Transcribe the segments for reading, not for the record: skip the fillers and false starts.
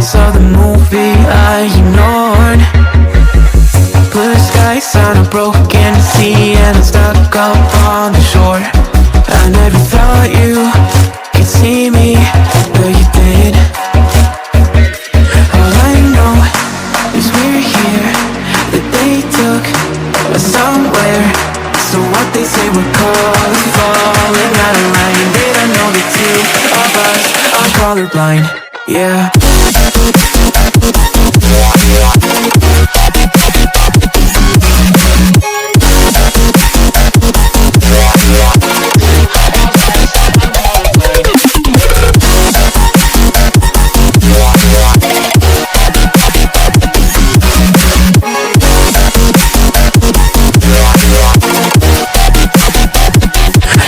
flaws of the movie I ignored. Blue skies on a broken sea, and I'm stuck up on the shore. I never thought you could see me, but you did. All I know is we're here, that they took us somewhere. So what they say we're calling, falling out of line. They don't know the two of us are colorblind, yeah.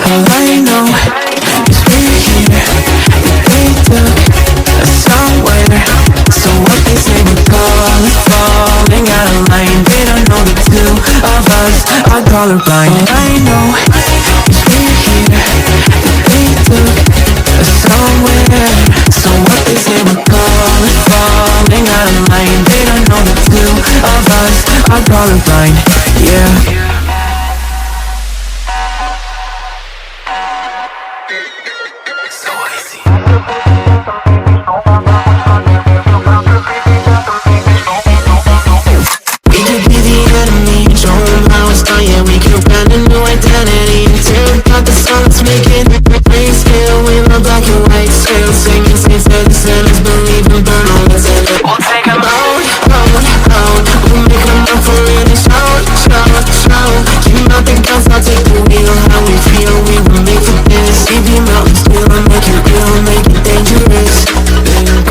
All I know is we're here, they took us somewhere. So what they say we're falling out of line. They don't know the two of us are colorblind. All I know is we're here, they took us somewhere. So what they say we're falling out of line. They don't know the two of us are colorblind, yeah.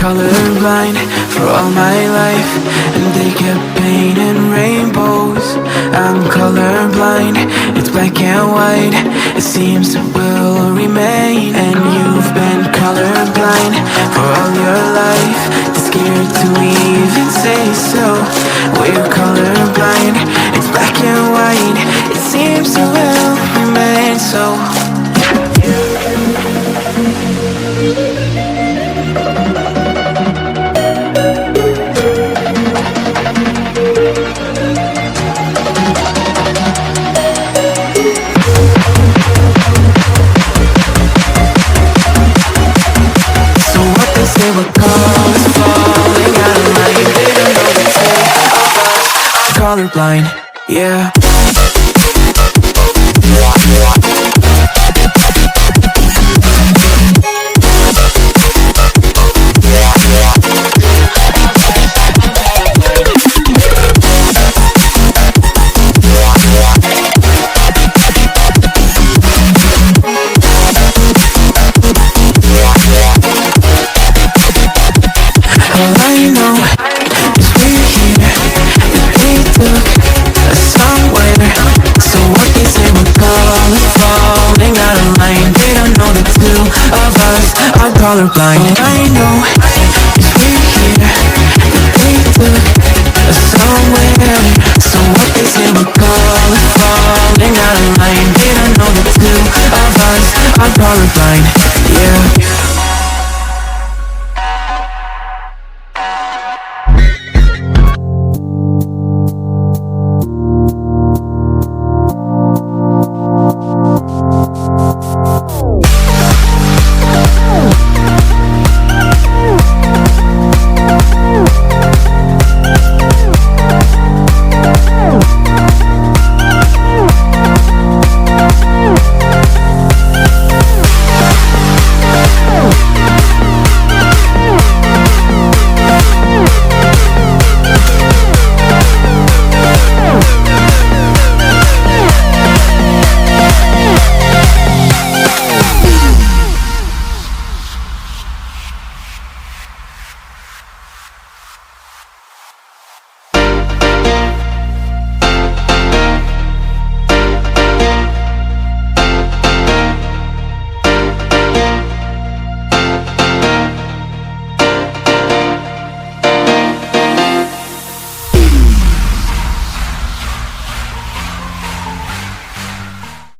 Colorblind for all my life, and they kept painting rainbows. I'm colorblind, it's black and white. It seems it will remain. And you've been colorblind for all your life, too scared to even say so. We're colorblind, it's black and white. It seems it will remain so. They were calls falling out of line. They don't know the two of us are colorblind, yeah. All I know is we're here, they took us somewhere. So what they say we're falling out of line. They don't know the two of us are colorblind. All I know is we're here, they took us somewhere. So what they say we're falling out of line. They don't know the two of us are colorblind.